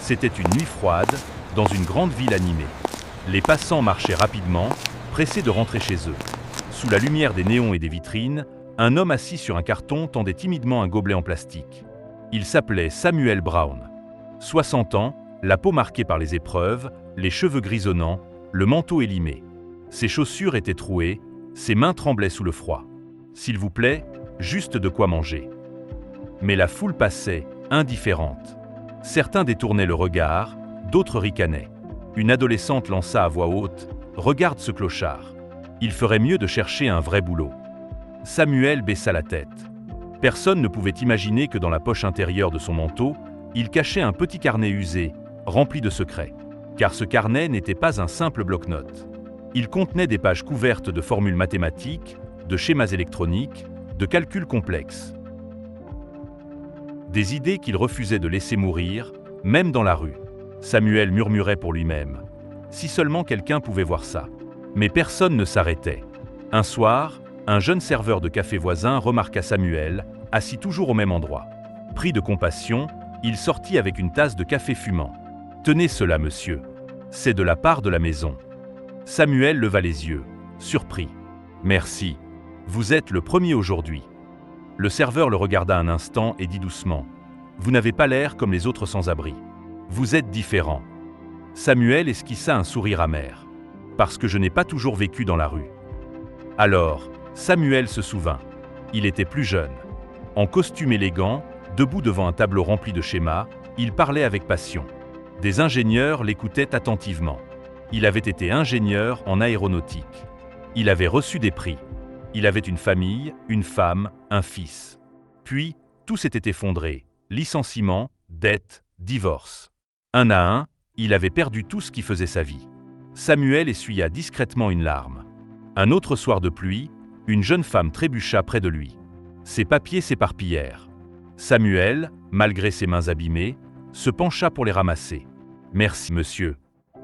C'était une nuit froide, dans une grande ville animée. Les passants marchaient rapidement, pressés de rentrer chez eux. Sous la lumière des néons et des vitrines, un homme assis sur un carton tendait timidement un gobelet en plastique. Il s'appelait Samuel Brown. 60 ans, la peau marquée par les épreuves, les cheveux grisonnants, le manteau élimé. Ses chaussures étaient trouées, ses mains tremblaient sous le froid. S'il vous plaît, juste de quoi manger. Mais la foule passait, indifférente. Certains détournaient le regard, d'autres ricanaient. Une adolescente lança à voix haute « Regarde ce clochard. Il ferait mieux de chercher un vrai boulot. » Samuel baissa la tête. Personne ne pouvait imaginer que dans la poche intérieure de son manteau, il cachait un petit carnet usé, rempli de secrets. Car ce carnet n'était pas un simple bloc-notes. Il contenait des pages couvertes de formules mathématiques, de schémas électroniques, de calculs complexes. Des idées qu'il refusait de laisser mourir, même dans la rue. Samuel murmurait pour lui-même. Si seulement quelqu'un pouvait voir ça. Mais personne ne s'arrêtait. Un soir, un jeune serveur de café voisin remarqua Samuel, assis toujours au même endroit. Pris de compassion, il sortit avec une tasse de café fumant. « Tenez cela, monsieur. C'est de la part de la maison. » Samuel leva les yeux, surpris. « Merci. Vous êtes le premier aujourd'hui. » Le serveur le regarda un instant et dit doucement « Vous n'avez pas l'air comme les autres sans-abri. Vous êtes différent. » Samuel esquissa un sourire amer. « Parce que je n'ai pas toujours vécu dans la rue. » Alors, Samuel se souvint. Il était plus jeune. En costume élégant, debout devant un tableau rempli de schémas, il parlait avec passion. Des ingénieurs l'écoutaient attentivement. Il avait été ingénieur en aéronautique. Il avait reçu des prix. Il avait une famille, une femme, un fils. Puis, tout s'était effondré. Licenciement, dette, divorce. Un à un, il avait perdu tout ce qui faisait sa vie. Samuel essuya discrètement une larme. Un autre soir de pluie, une jeune femme trébucha près de lui. Ses papiers s'éparpillèrent. Samuel, malgré ses mains abîmées, se pencha pour les ramasser. « Merci, monsieur »,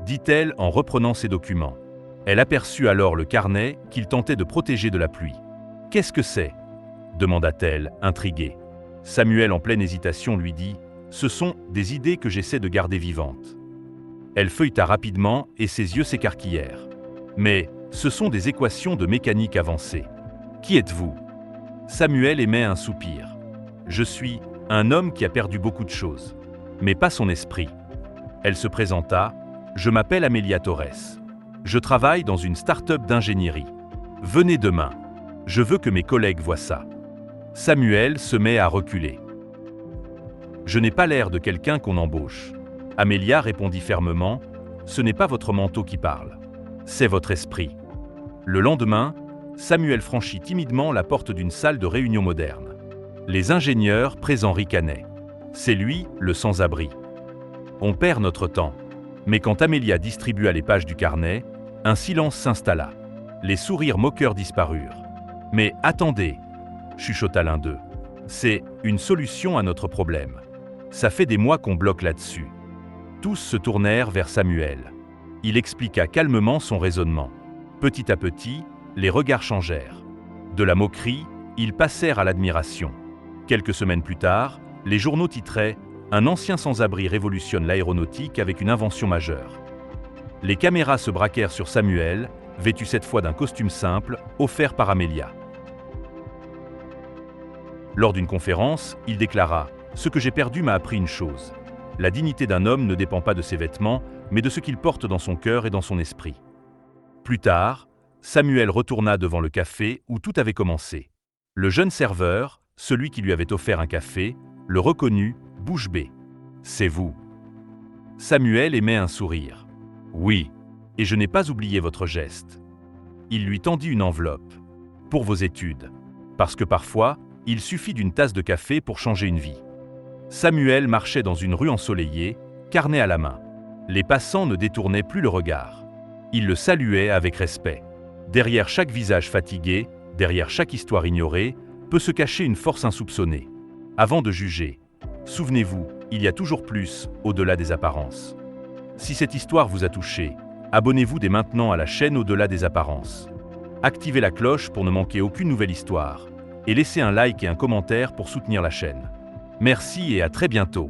dit-elle en reprenant ses documents. Elle aperçut alors le carnet qu'il tentait de protéger de la pluie. « Qu'est-ce que c'est » demanda-t-elle, intriguée. Samuel, en pleine hésitation, lui dit « Ce sont des idées que j'essaie de garder vivantes. » Elle feuilleta rapidement et ses yeux s'écarquillèrent. « Mais ce sont des équations de mécanique avancée. Qui êtes-vous » Samuel émet un soupir. « Je suis un homme qui a perdu beaucoup de choses, mais pas son esprit. » Elle se présenta. « Je m'appelle Amelia Torres. Je travaille dans une start-up d'ingénierie. Venez demain. Je veux que mes collègues voient ça. » Samuel se met à reculer. « Je n'ai pas l'air de quelqu'un qu'on embauche. » Amelia répondit fermement. « Ce n'est pas votre manteau qui parle. C'est votre esprit. » Le lendemain, Samuel franchit timidement la porte d'une salle de réunion moderne. Les ingénieurs présents ricanaient. C'est lui, le sans-abri. On perd notre temps. Mais quand Amelia distribua les pages du carnet, un silence s'installa. Les sourires moqueurs disparurent. « Mais attendez !» chuchota l'un d'eux. « C'est une solution à notre problème. Ça fait des mois qu'on bloque là-dessus. » Tous se tournèrent vers Samuel. Il expliqua calmement son raisonnement. Petit à petit, les regards changèrent. De la moquerie, ils passèrent à l'admiration. Quelques semaines plus tard, les journaux titraient « Un ancien sans-abri révolutionne l'aéronautique avec une invention majeure ». Les caméras se braquèrent sur Samuel, vêtu cette fois d'un costume simple, offert par Amelia. Lors d'une conférence, il déclara « Ce que j'ai perdu m'a appris une chose. La dignité d'un homme ne dépend pas de ses vêtements, mais de ce qu'il porte dans son cœur et dans son esprit. » Plus tard, Samuel retourna devant le café où tout avait commencé. Le jeune serveur, celui qui lui avait offert un café, le reconnut, bouche bée. « C'est vous. » Samuel émet un sourire. « Oui, et je n'ai pas oublié votre geste. » Il lui tendit une enveloppe. « Pour vos études. Parce que parfois, il suffit d'une tasse de café pour changer une vie. » Samuel marchait dans une rue ensoleillée, carnet à la main. Les passants ne détournaient plus le regard. Ils le saluaient avec respect. Derrière chaque visage fatigué, derrière chaque histoire ignorée, peut se cacher une force insoupçonnée. Avant de juger, souvenez-vous, il y a toujours plus, au-delà des apparences. Si cette histoire vous a touché, abonnez-vous dès maintenant à la chaîne Au-delà des apparences. Activez la cloche pour ne manquer aucune nouvelle histoire, et laissez un like et un commentaire pour soutenir la chaîne. Merci et à très bientôt.